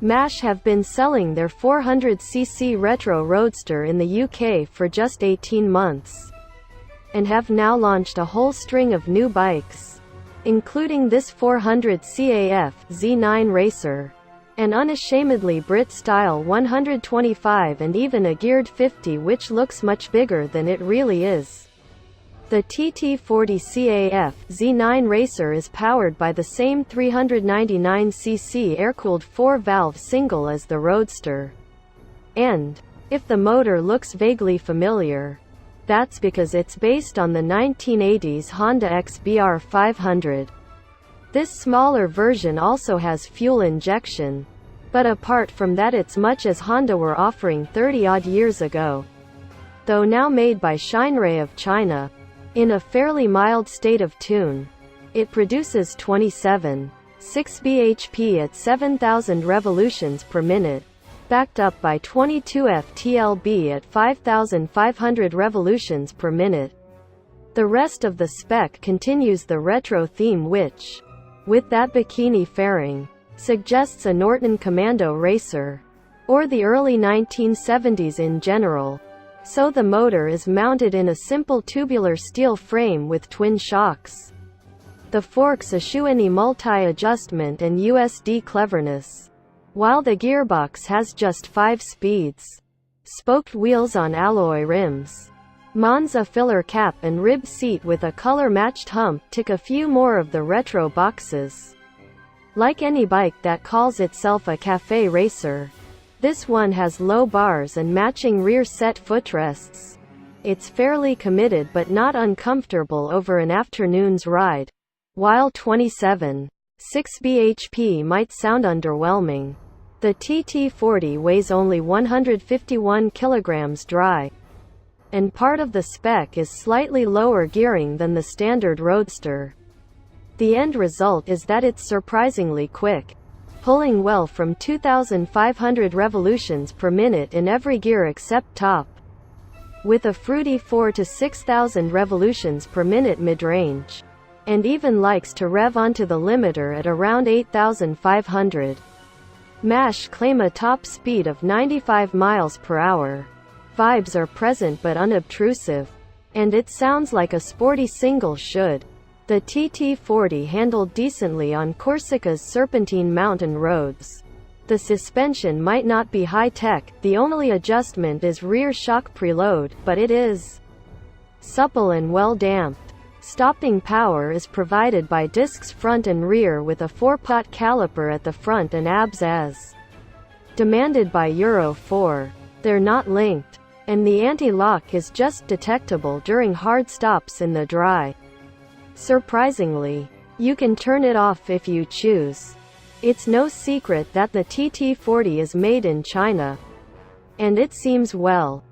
MASH have been selling their 400cc retro roadster in the UK for just 18 months, and have now launched a whole string of new bikes, including this 400 CAF Z9 Racer, an unashamedly Brit-style 125 and even a geared 50 which looks much bigger than it really is. The TT40 CAF Z9 Racer is powered by the same 399cc air-cooled 4-valve single as the Roadster. And, if the motor looks vaguely familiar, that's because it's based on the 1980s Honda XBR 500. This smaller version also has fuel injection, but apart from that it's much as Honda were offering 30-odd years ago. Though now made by Shinrei of China, in a fairly mild state of tune, it produces 27.6 bhp at 7,000 revolutions per minute, backed up by 22 FTLB at 5,500 revolutions per minute. The rest of the spec continues the retro theme which, with that bikini fairing, suggests a Norton Commando racer, or the early 1970s in general. So the motor is mounted in a simple tubular steel frame with twin shocks. The forks eschew any multi-adjustment and USD cleverness, while the gearbox has just 5 speeds. Spoked wheels on alloy rims, Monza filler cap and rib seat with a color-matched hump tick a few more of the retro boxes. Like any bike that calls itself a cafe racer, this one has low bars and matching rear set footrests. It's fairly committed but not uncomfortable over an afternoon's ride. While 27.6 bhp might sound underwhelming, the TT40 weighs only 151 kilograms dry, and part of the spec is slightly lower gearing than the standard Roadster. The end result is that it's surprisingly quick, pulling well from 2,500 revolutions per minute in every gear except top, with a fruity 4 to 6,000 revolutions per minute mid-range, and even likes to rev onto the limiter at around 8,500. MASH claim a top speed of 95 miles per hour. Vibes are present but unobtrusive, and it sounds like a sporty single should. The TT40 handled decently on Corsica's serpentine mountain roads. The suspension might not be high-tech, the only adjustment is rear shock preload, but it is supple and well-damped. Stopping power is provided by discs front and rear with a 4-pot caliper at the front and ABS as demanded by Euro 4. They're not linked, and the anti-lock is just detectable during hard stops in the dry. Surprisingly, you can turn it off if you choose. It's no secret that the TT40 is made in China, and it seems well